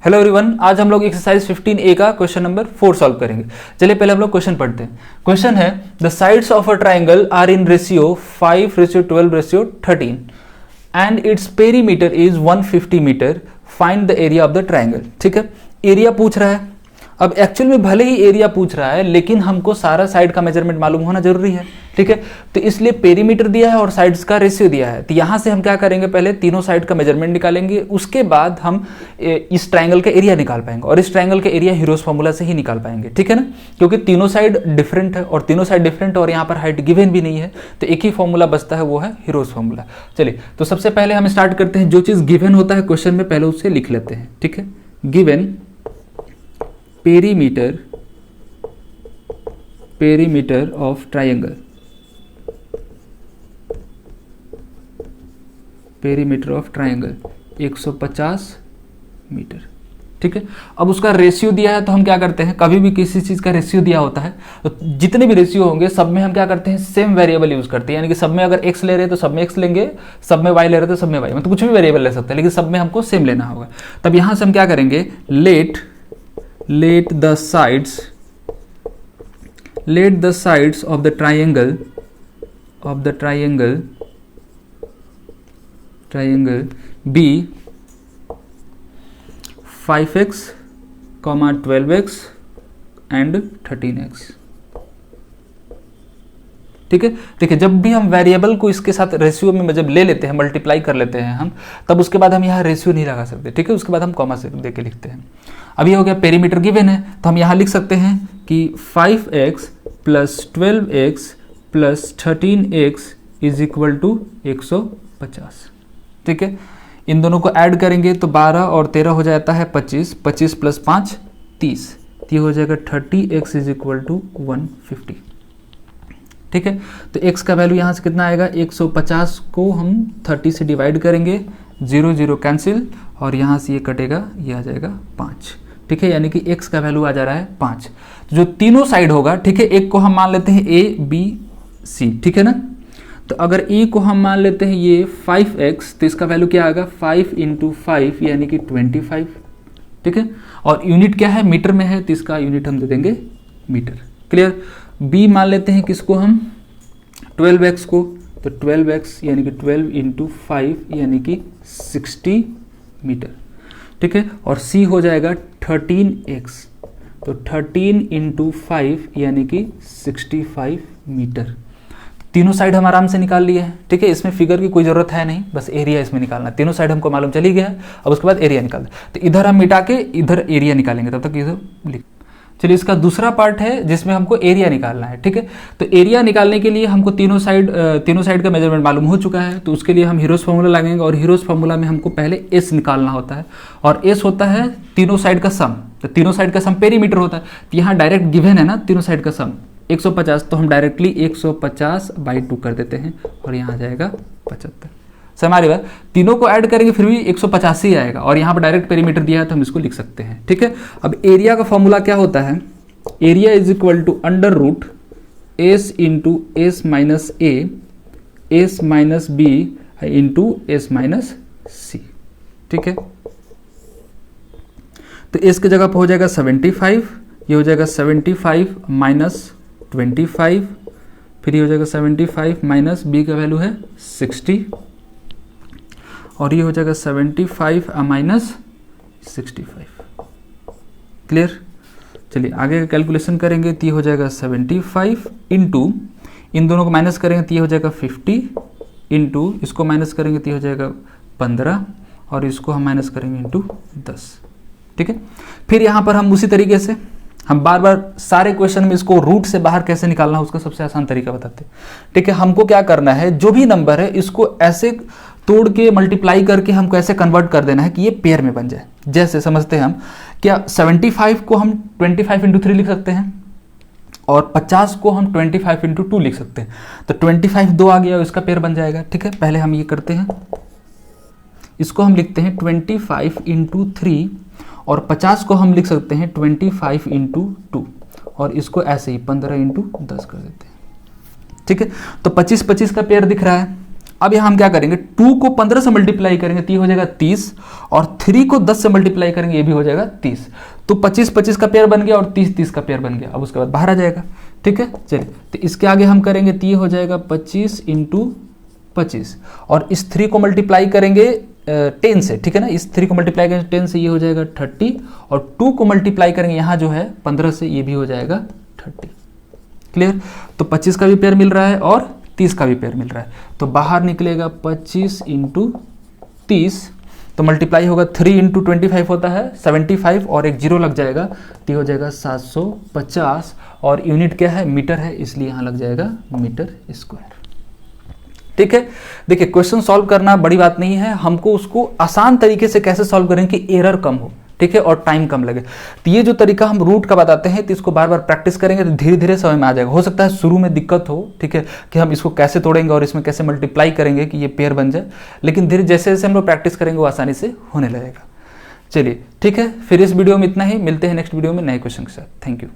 Hello everyone, आज हम लोग एक्सरसाइज 15A का क्वेश्चन नंबर 4 सॉल्व करेंगे। चलिए पहले हम लोग क्वेश्चन पढ़ते हैं। क्वेश्चन है the sides of a triangle are in ratio 5:12:13 and its perimeter is 150 metre, find the area of the triangle. ठीक है, एरिया पूछ रहा है। अब एक्चुअल में भले ही एरिया पूछ रहा है, लेकिन हमको सारा साइड का मेजरमेंट मालूम होना जरूरी है। ठीक है, तो इसलिए पेरीमीटर दिया है और साइड्स का रेशियो दिया है। तो यहां से हम क्या करेंगे, पहले तीनों साइड का मेजरमेंट निकालेंगे, उसके बाद हम इस ट्राइंगल का एरिया निकाल पाएंगे। और इस ट्राइंगल का एरिया हीरोज फॉर्मूला से ही निकाल पाएंगे। ठीक है ना, क्योंकि तीनों साइड डिफरेंट है और तीनों साइड डिफरेंट और यहाँ पर हाइट गिवन भी नहीं है, तो एक ही फॉर्मूला बचता है, वो है हीरोज फॉर्मूला। चलिए, तो सबसे पहले हम स्टार्ट करते हैं। जो चीज गिवन होता है क्वेश्चन में, पहले उसे लिख लेते हैं। ठीक है, given perimeter of triangle, perimeter of triangle 150 metre. ठीक है, अब उसका रेशियो दिया है, तो हम क्या करते हैं, कभी भी किसी चीज का रेशियो दिया होता है तो जितने भी रेशियो होंगे सब में हम क्या करते हैं, सेम वेरिएबल यूज करते हैं। यानी कि सब में अगर x ले रहे हैं तो सब में x लेंगे, सब में y ले रहे हैं तो सब में y, मतलब कुछ भी वेरिएबल ले सकते हैं, लेकिन सब में हमको सेम लेना होगा। तब यहां से हम क्या करेंगे, let the sides of the triangle be 5x, 12x and 13x। ठीक है, देखिए जब भी हम वेरिएबल को इसके साथ रेशियो में जब ले लेते हैं, मल्टीप्लाई कर लेते हैं हम, तब उसके बाद हम यहाँ रेशियो नहीं लगा सकते। ठीक है, उसके बाद हम कॉमा से दे के लिखते हैं। अब ये हो गया पेरीमीटर गिवन है, तो हम यहाँ लिख सकते हैं कि 5x + 12x + 13x is equal to 150। ठीक है, इन दोनों को ऐड करेंगे तो 12 और 13 हो जाता है 25, 25 + 5 30, ये हो जाएगा 30x इज इक्वल टू 150। ठीक है, तो x का वैल्यू यहाँ से कितना आएगा, 150 को हम 30 से डिवाइड करेंगे, 0 0 कैंसिल, और यहाँ से ये कटेगा, ये आ जाएगा 5। ठीक है, यानी कि x का वैल्यू आ जा रहा है 5। तो जो तीनों साइड होगा, ठीक है, एक को हम मान लेते हैं a b c। ठीक है ना, तो अगर a को हम मान लेते हैं ये 5x, तो इसका वैल्यू क्या आएगा, 5 × 5 यानी कि 25। ठीक है, और यूनिट क्या है, मीटर में है, तो इसका यूनिट हम दे देंगे मीटर। क्लियर। b मान लेते हैं किसको हम, 12x को, तो 12x यानी कि 12 × 5 यानी कि 60 मीटर। ठीक है, और c हो जाएगा 13x, तो 13 × 5 यानी कि 65 मीटर। तीनों साइड हम आराम से निकाल लिए हैं। ठीक है, इसमें फिगर की कोई जरूरत है नहीं, बस एरिया इसमें निकालना। तीनों साइड हमको मालूम चली गया है, अब उसके बाद एरिया निकालना। तो इधर हम मिटा के इधर एरिया निकालेंगे, तब तक इधर लिख। चलिए, इसका दूसरा पार्ट है जिसमें हमको एरिया निकालना है। ठीक है, तो एरिया निकालने के लिए हमको तीनों साइड का मेजरमेंट मालूम हो चुका है, तो उसके लिए हम हीरोज फार्मूला लगाएंगे, और हीरोज फार्मूला में हमको पहले एस निकालना होता है, और एस होता है तीनों साइड का सम। तो तीनों साइड का सम पेरीमीटर होता है, तो यहाँ डायरेक्ट गिवन है ना तीनों साइड का सम 150, तो हम डायरेक्टली 150/2 कर देते हैं, और यहाँ आ जाएगा 75। हमारी बात, तीनों को ऐड करेंगे फिर भी 150 ही आएगा, और यहाँ पर डायरेक्ट पेरीमीटर दिया है तो हम इसको लिख सकते हैं। ठीक है, अब एरिया का फॉर्मूला क्या होता है, area is equal to √s × s - a s - b × s - c। ठीक है, तो s की जगह पर हो जाएगा 75, ये हो जाएगा 75 - 25, फिर ये हो जाएगा 75 - b का वैल्यू है 60, और ये हो जाएगा 75 - 65। क्लियर। चलिए आगे का कैलकुलेशन करेंगे, तो ये हो जाएगा 75 × इन दोनों को माइनस करेंगे तो ये हो जाएगा 50, × इसको माइनस करेंगे तो ये हो जाएगा 15, और इसको हम माइनस करेंगे × 10। ठीक है, फिर यहाँ पर हम उसी तरीके से हम बार बार सारे क्वेश्चन में इसको रूट से बाहर कैसे निकालना है उसका सबसे आसान तरीका बताते हैं। ठीक है, हमको क्या करना है, जो भी नंबर है इसको ऐसे तोड़ के मल्टीप्लाई करके हमको ऐसे कन्वर्ट कर देना है कि ये पेयर में बन जाए। जैसे समझते हैं हम, क्या 75 को हम 25 × 3 लिख सकते हैं, और 50 को हम 25 × 2 लिख सकते हैं। तो 25 2 आ गया, इसका पेयर बन जाएगा। ठीक है, पहले हम ये करते हैं, इसको हम लिखते हैं 25 × 3, और 50 को हम लिख सकते हैं 25 × 2, और इसको ऐसे ही 15 × 10 कर देते हैं। ठीक है, तो 25 25 का पेयर दिख रहा है, अब यहाँ हम क्या करेंगे, 2 को 15 से मल्टीप्लाई करेंगे तो ये हो जाएगा 30, और 3 को 10 से मल्टीप्लाई करेंगे ये भी हो जाएगा 30। तो 25-25 का पेयर बन गया और 30-30 का पेयर बन गया। अब उसके बाद बाहर आ जाएगा। ठीक है, चलिए तो इसके आगे हम करेंगे तो ये हो जाएगा 25 × 25, और इस 3 को मल्टीप्लाई करेंगे 10 से। ठीक है ना, इस 3 को मल्टीप्लाई करेंगे 10 से, ये हो जाएगा 30, और 2 को मल्टीप्लाई करेंगे यहाँ जो है 15 से, ये भी हो जाएगा 30। क्लियर? तो 25 का भी पेयर मिल रहा है और 30 का भी पेयर मिल रहा है। तो बाहर निकलेगा 25 × 30, तो मल्टीप्लाई होगा 3 × 25 होता है 75, और एक जीरो लग जाएगा तो हो जाएगा 750, और यूनिट क्या है, मीटर है, इसलिए यहाँ लग जाएगा मीटर स्क्वायर। ठीक है, देखिए क्वेश्चन सॉल्व करना बड़ी बात नहीं है, हमको उसको आसान तरीके से कैसे सॉल्व करें कि एरर कम हो। ठीक है, और टाइम कम लगे। तो ये जो तरीका हम रूट का बताते हैं, तो इसको बार बार प्रैक्टिस करेंगे तो धीरे धीरे समझ में आ जाएगा। हो सकता है शुरू में दिक्कत हो, ठीक है, कि हम इसको कैसे तोड़ेंगे और इसमें कैसे मल्टीप्लाई करेंगे कि ये पेयर बन जाए, लेकिन धीरे जैसे जैसे हम लोग प्रैक्टिस करेंगे वो आसानी से होने लगेगा। चलिए ठीक है, फिर इस वीडियो में इतना ही, मिलते हैं नेक्स्ट वीडियो में नए क्वेश्चन के साथ। Thank you.